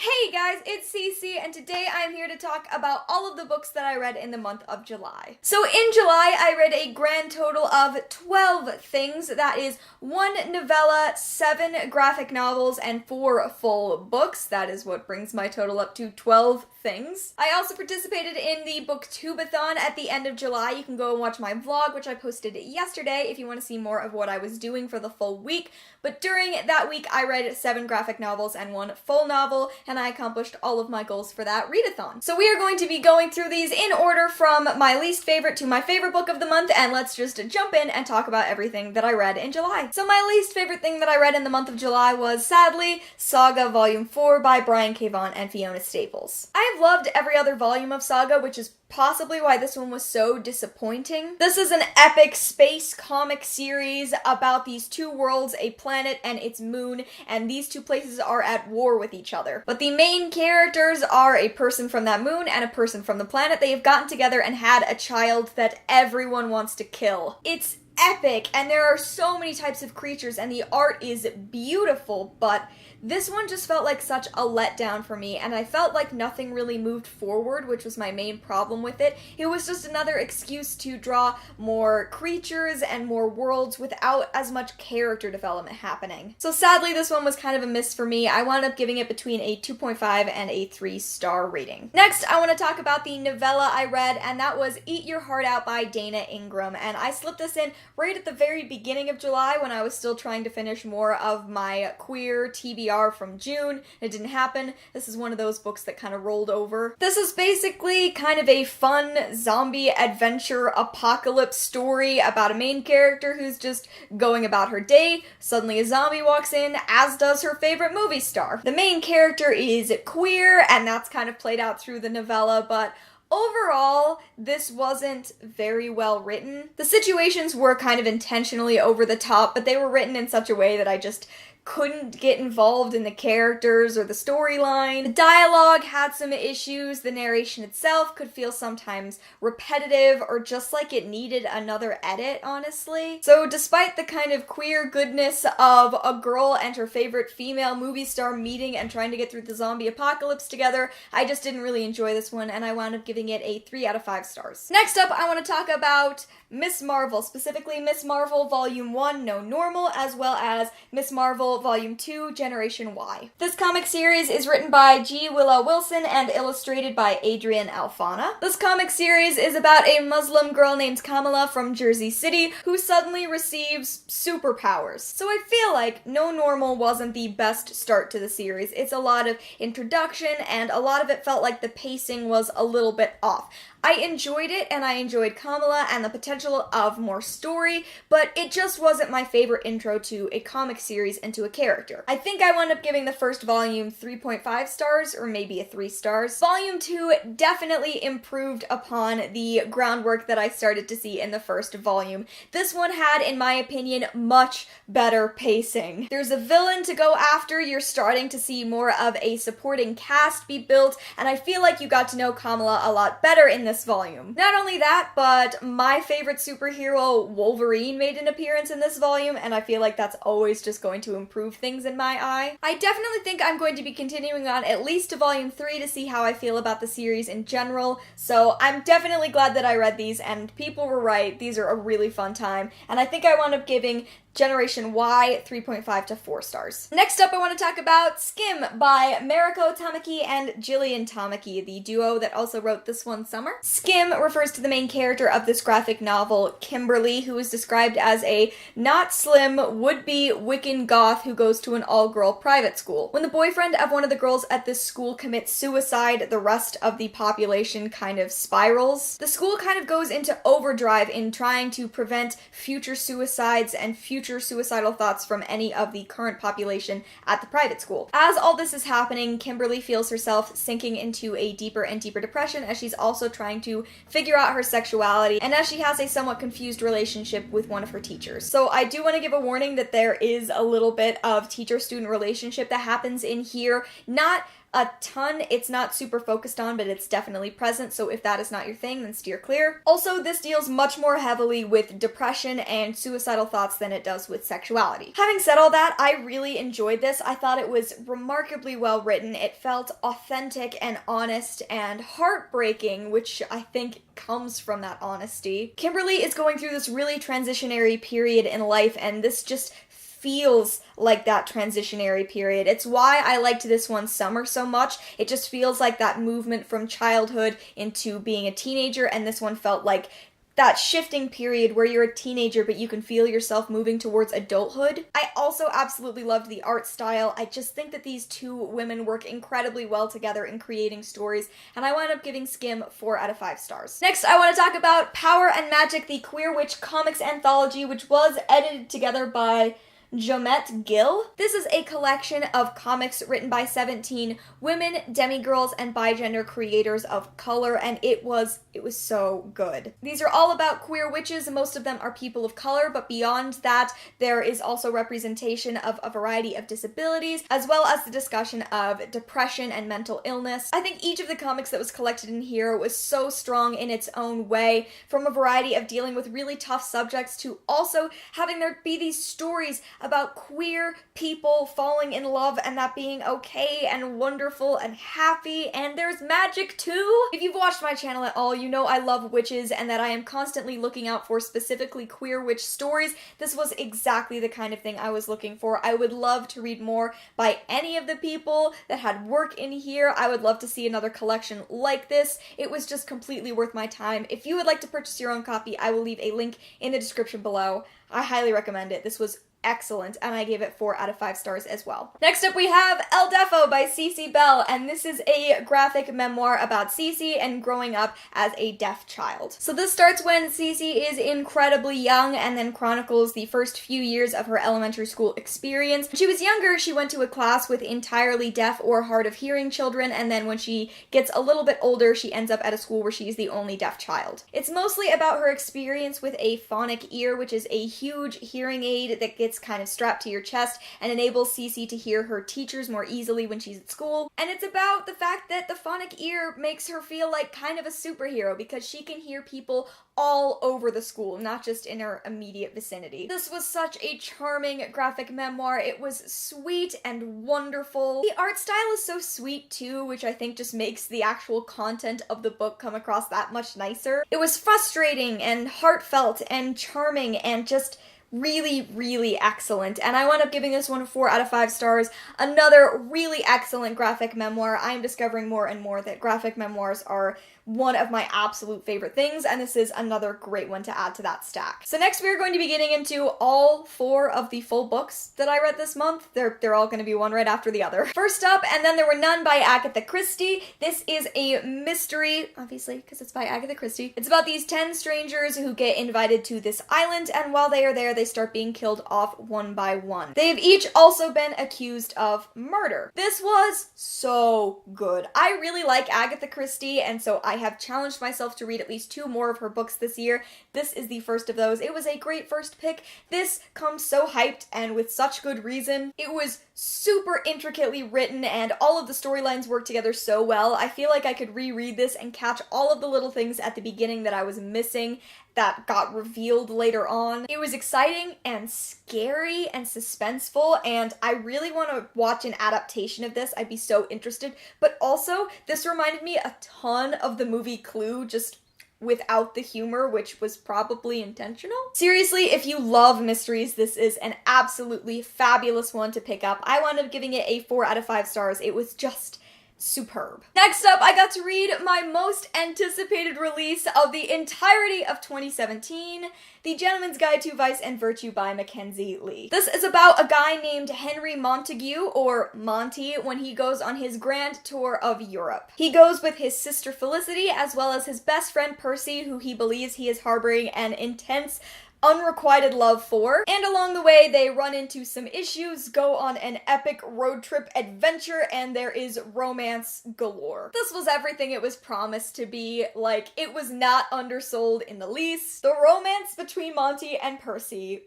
Hey guys, it's Cece, and today I'm here to talk about all of the books that I read in the month of July. So in July, I read a grand total of 12 things. That is 1 novella, 7 graphic novels, and 4 full books. That is what brings my total up to 12 things. I also participated in the booktubeathon at the end of July. You can go and watch my vlog, which I posted yesterday, if you want to see more of what I was doing for the full week. But during that week, I read 7 graphic novels and 1 full novel, and I accomplished all of my goals for that readathon. So we are going to be going through these in order from my least favorite to my favorite book of the month, and let's just jump in and talk about everything that I read in July. So my least favorite thing that I read in the month of July was, sadly, Saga Volume 4 by Brian K. Vaughan and Fiona Staples. I've loved every other volume of Saga, which is possibly why this one was so disappointing. This is an epic space comic series about these two worlds, a planet and its moon, and these two places are at war with each other. But the main characters are a person from that moon and a person from the planet. They have gotten together and had a child that everyone wants to kill. It's epic, and there are so many types of creatures, and the art is beautiful, but this one just felt like such a letdown for me, and I felt like nothing really moved forward, which was my main problem with it. It was just another excuse to draw more creatures and more worlds without as much character development happening. So sadly, this one was kind of a miss for me. I wound up giving it between a 2.5 and a 3-star rating. Next, I want to talk about the novella I read, and that was Eat Your Heart Out by Dayna Ingram, and I slipped this in right at the very beginning of July when I was still trying to finish more of my queer TBR from June. It didn't happen. This is one of those books that kind of rolled over. This is basically kind of a fun zombie adventure apocalypse story about a main character who's just going about her day. Suddenly a zombie walks in, as does her favorite movie star. The main character is queer, and that's kind of played out through the novella, but overall, this wasn't very well written. The situations were kind of intentionally over the top, but they were written in such a way that I just couldn't get involved in the characters or the storyline. The dialogue had some issues. The narration itself could feel sometimes repetitive or just like it needed another edit, honestly. So despite the kind of queer goodness of a girl and her favorite female movie star meeting and trying to get through the zombie apocalypse together, I just didn't really enjoy this one, and I wound up giving it a 3 out of 5 stars. Next up, I want to talk about Miss Marvel, specifically Miss Marvel Volume 1, No Normal, as well as Miss Marvel Volume 2, Generation Y. This comic series is written by G. Willow Wilson and illustrated by Adrian Alfana. This comic series is about a Muslim girl named Kamala from Jersey City who suddenly receives superpowers. So I feel like No Normal wasn't the best start to the series. It's a lot of introduction, and a lot of it felt like the pacing was a little bit off. I enjoyed it, and I enjoyed Kamala and the potential of more story, but it just wasn't my favorite intro to a comic series and to a character. I think I wound up giving the first volume 3.5 stars, or maybe a 3 stars. Volume 2 definitely improved upon the groundwork that I started to see in the first volume. This one had, in my opinion, much better pacing. There's a villain to go after, you're starting to see more of a supporting cast be built, and I feel like you got to know Kamala a lot better in this volume. Not only that, but my favorite superhero, Wolverine, made an appearance in this volume, and I feel like that's always just going to improve things in my eye. I definitely think I'm going to be continuing on at least to volume 3 to see how I feel about the series in general, so I'm definitely glad that I read these, and people were right, these are a really fun time, and I think I wound up giving Generation Y 3.5 to 4 stars. Next up, I want to talk about Skim by Mariko Tamaki and Jillian Tamaki, the duo that also wrote This One Summer. Skim refers to the main character of this graphic novel, Kimberly, who is described as a not slim, would-be Wiccan goth who goes to an all-girl private school. When the boyfriend of one of the girls at this school commits suicide, the rest of the population kind of spirals. The school kind of goes into overdrive in trying to prevent future suicides and future suicidal thoughts from any of the current population at the private school. As all this is happening, Kimberly feels herself sinking into a deeper and deeper depression as she's also trying to figure out her sexuality, and as she has a somewhat confused relationship with one of her teachers. So I do want to give a warning that there is a little bit of teacher-student relationship that happens in here. Not a ton. It's not super focused on, but it's definitely present, so if that is not your thing, then steer clear. Also, this deals much more heavily with depression and suicidal thoughts than it does with sexuality. Having said all that, I really enjoyed this. I thought it was remarkably well written. It felt authentic and honest and heartbreaking, which I think comes from that honesty. Kimberly is going through this really transitionary period in life, and this just feels like that transitionary period. It's why I liked this one, Summer, so much. It just feels like that movement from childhood into being a teenager, and this one felt like that shifting period where you're a teenager but you can feel yourself moving towards adulthood. I also absolutely loved the art style. I just think that these two women work incredibly well together in creating stories, and I wound up giving Skim 4 out of 5 stars. Next, I want to talk about Power and Magic, the Queer Witch Comics Anthology, which was edited together by Jomette Gill. This is a collection of comics written by 17 women, demigirls, and bigender creators of color, and it was so good. These are all about queer witches. Most of them are people of color, but beyond that, there is also representation of a variety of disabilities, as well as the discussion of depression and mental illness. I think each of the comics that was collected in here was so strong in its own way, from a variety of dealing with really tough subjects to also having there be these stories about queer people falling in love and that being okay and wonderful and happy, and there's magic too. If you've watched my channel at all, you know I love witches and that I am constantly looking out for specifically queer witch stories. This was exactly the kind of thing I was looking for. I would love to read more by any of the people that had work in here. I would love to see another collection like this. It was just completely worth my time. If you would like to purchase your own copy, I will leave a link in the description below. I highly recommend it. This was excellent, and I gave it 4 out of 5 stars as well. Next up we have El Deafo by Cece Bell, and this is a graphic memoir about Cece and growing up as a deaf child. So this starts when Cece is incredibly young and then chronicles the first few years of her elementary school experience. When she was younger, she went to a class with entirely deaf or hard of hearing children, and then when she gets a little bit older, she ends up at a school where she's the only deaf child. It's mostly about her experience with a phonic ear, which is a huge hearing aid that gets kind of strapped to your chest and enables Cece to hear her teachers more easily when she's at school. And it's about the fact that the phonic ear makes her feel like kind of a superhero because she can hear people all over the school, not just in her immediate vicinity. This was such a charming graphic memoir. It was sweet and wonderful. The art style is so sweet too, which I think just makes the actual content of the book come across that much nicer. It was frustrating and heartfelt and charming and just really, really excellent, and I wound up giving this one 4 out of 5 stars. Another really excellent graphic memoir. I am discovering more and more that graphic memoirs are one of my absolute favorite things, and this is another great one to add to that stack. So next we are going to be getting into all 4 of the full books that I read this month. They're all going to be one right after the other. First up, And Then There Were None by Agatha Christie. This is a mystery, obviously, because it's by Agatha Christie. It's about these 10 strangers who get invited to this island, and while they are there, they start being killed off one by one. They have each also been accused of murder. This was so good. I really like Agatha Christie, and so I have challenged myself to read at least 2 more of her books this year. This is the first of those. It was a great first pick. This comes so hyped and with such good reason. It was super intricately written and all of the storylines work together so well. I feel like I could reread this and catch all of the little things at the beginning that I was missing that got revealed later on. It was exciting and scary and suspenseful, and I really want to watch an adaptation of this. I'd be so interested. But also, this reminded me a ton of the movie Clue, just without the humor, which was probably intentional. Seriously, if you love mysteries, this is an absolutely fabulous one to pick up. I wound up giving it a 4 out of 5 stars. It was just superb. Next up, I got to read my most anticipated release of the entirety of 2017, The Gentleman's Guide to Vice and Virtue by Mackenzi Lee. This is about a guy named Henry Montague, or Monty, when he goes on his grand tour of Europe. He goes with his sister Felicity, as well as his best friend Percy, who he believes he is harboring an intense unrequited love for, and along the way they run into some issues, go on an epic road trip adventure, and there is romance galore. This was everything it was promised to be. Like, it was not undersold in the least. The romance between Monty and Percy,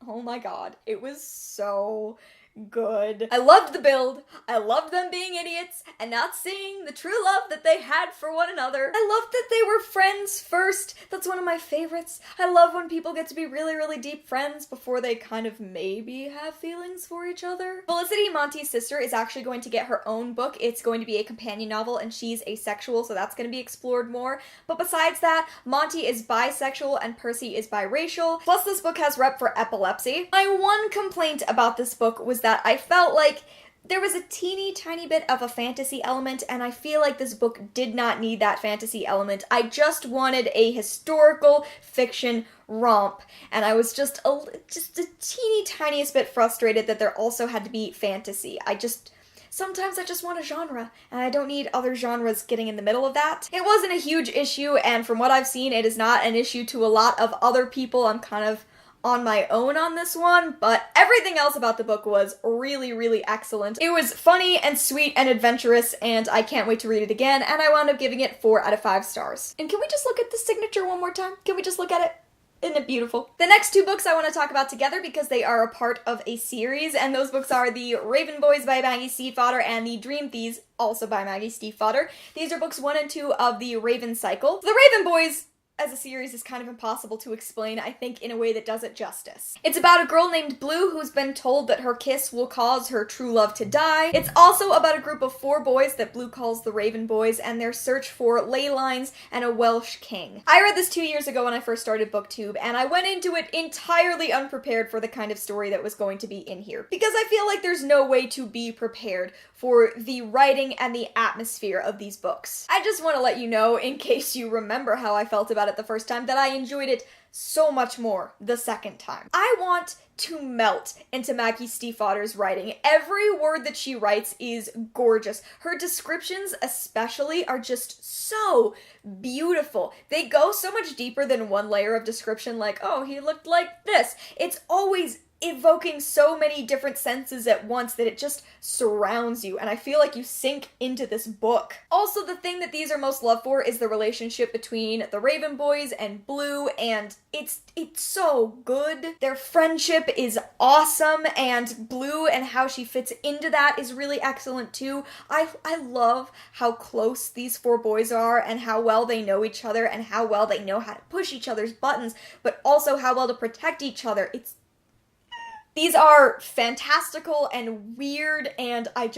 oh my god, it was so good. I loved the build, I loved them being idiots, and not seeing the true love that they had for one another. I loved that they were friends first. That's one of my favorites. I love when people get to be really, really deep friends before they kind of maybe have feelings for each other. Felicity, Monty's sister, is actually going to get her own book. It's going to be a companion novel, and she's asexual, so that's going to be explored more. But besides that, Monty is bisexual and Percy is biracial. Plus, this book has rep for epilepsy. My one complaint about this book was that I felt like there was a teeny tiny bit of a fantasy element, and I feel like this book did not need that fantasy element. I just wanted a historical fiction romp, and I was just a teeny tiniest bit frustrated that there also had to be fantasy. Sometimes I just want a genre, and I don't need other genres getting in the middle of that. It wasn't a huge issue, and from what I've seen, it is not an issue to a lot of other people. I'm kind of on my own on this one, but everything else about the book was really, really excellent. It was funny and sweet and adventurous, and I can't wait to read it again, and I wound up giving it 4 out of 5 stars. And can we just look at the signature one more time? Can we just look at it? Isn't it beautiful? The next 2 books I want to talk about together because they are a part of a series, and those books are The Raven Boys by Maggie Stiefvater and The Dream Thieves, also by Maggie Stiefvater. These are books 1 and 2 of the Raven cycle. The Raven Boys as a series is kind of impossible to explain, I think, in a way that does it justice. It's about a girl named Blue who's been told that her kiss will cause her true love to die. It's also about a group of 4 boys that Blue calls the Raven Boys and their search for ley lines and a Welsh king. I read this 2 years ago when I first started BookTube, and I went into it entirely unprepared for the kind of story that was going to be in here, because I feel like there's no way to be prepared for the writing and the atmosphere of these books. I just want to let you know, in case you remember how I felt about it the first time, that I enjoyed it so much more the second time. I want to melt into Maggie Stiefvater's writing. Every word that she writes is gorgeous. Her descriptions especially are just so beautiful. They go so much deeper than one layer of description, like, oh, he looked like this. It's always evoking so many different senses at once that it just surrounds you, and I feel like you sink into this book. Also, the thing that these are most loved for is the relationship between the Raven Boys and Blue, and it's so good. Their friendship is awesome, and Blue and how she fits into that is really excellent too. I love how close these 4 boys are, and how well they know each other, and how well they know how to push each other's buttons, but also how well to protect each other. These are fantastical and weird, and I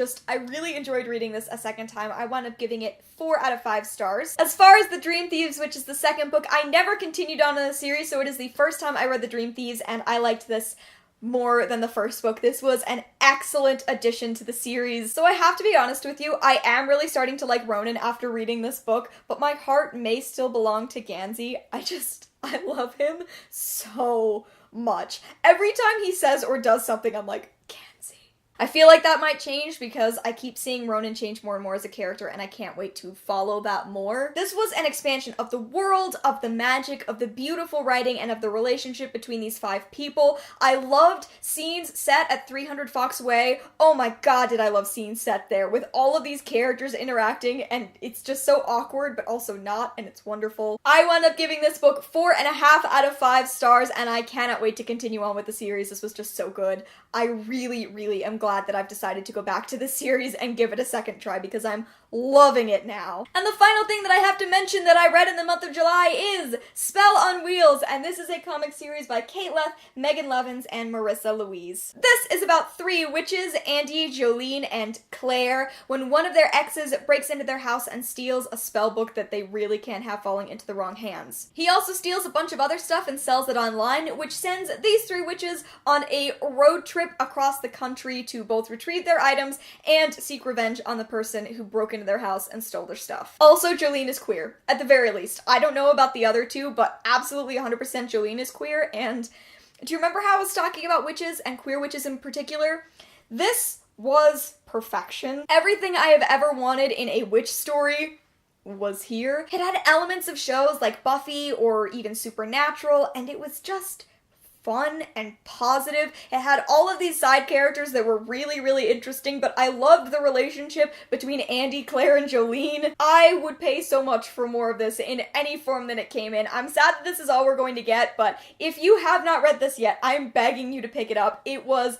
really enjoyed reading this a second time. I wound up giving it 4 out of 5 stars. As far as The Dream Thieves, which is the second book, I never continued on in the series, so it is the first time I read The Dream Thieves, and I liked this more than the first book. This was an excellent addition to the series. So I have to be honest with you, I am really starting to like Ronan after reading this book, but my heart may still belong to Gansey. I love him so much. Every time he says or does something, I'm like, Gansey. I feel like that might change because I keep seeing Ronan change more and more as a character, and I can't wait to follow that more. This was an expansion of the world, of the magic, of the beautiful writing, and of the relationship between these 5 people. I loved scenes set at 300 Fox Way. Oh my god, did I love scenes set there with all of these characters interacting, and it's just so awkward, but also not, and it's wonderful. I wound up giving this book 4.5 out of 5 stars, and I cannot wait to continue on with the series. This was just so good. I really, really am glad that I've decided to go back to this series and give it a second try because I'm loving it now. And the final thing that I have to mention that I read in the month of July is Spell on Wheels, and this is a comic series by Kate Leth, Megan Levins, and Marissa Louise. This is about 3 witches, Andy, Jolene, and Claire, when one of their exes breaks into their house and steals a spell book that they really can't have falling into the wrong hands. He also steals a bunch of other stuff and sells it online, which sends these 3 witches on a road trip across the country to both retrieve their items and seek revenge on the person who broke into their house and stole their stuff. Also, Jolene is queer, at the very least. I don't know about the other 2, but absolutely 100% Jolene is queer, and do you remember how I was talking about witches, and queer witches in particular? This was perfection. Everything I have ever wanted in a witch story was here. It had elements of shows like Buffy or even Supernatural, and it was just fun and positive. It had all of these side characters that were really, really interesting, but I loved the relationship between Andy, Claire, and Jolene. I would pay so much for more of this in any form that it came in. I'm sad that this is all we're going to get, but if you have not read this yet, I'm begging you to pick it up. It was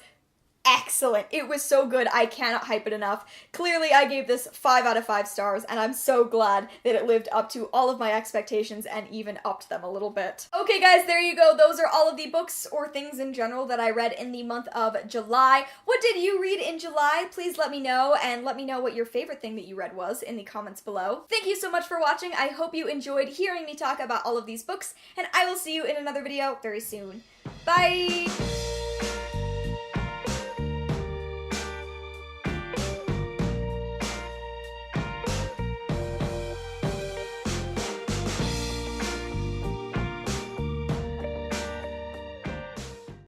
excellent. It was so good, I cannot hype it enough. Clearly, I gave this 5 out of 5 stars, and I'm so glad that it lived up to all of my expectations and even upped them a little bit. Okay guys, there you go. Those are all of the books or things in general that I read in the month of July. What did you read in July? Please let me know, and let me know what your favorite thing that you read was in the comments below. Thank you so much for watching. I hope you enjoyed hearing me talk about all of these books, and I will see you in another video very soon. Bye!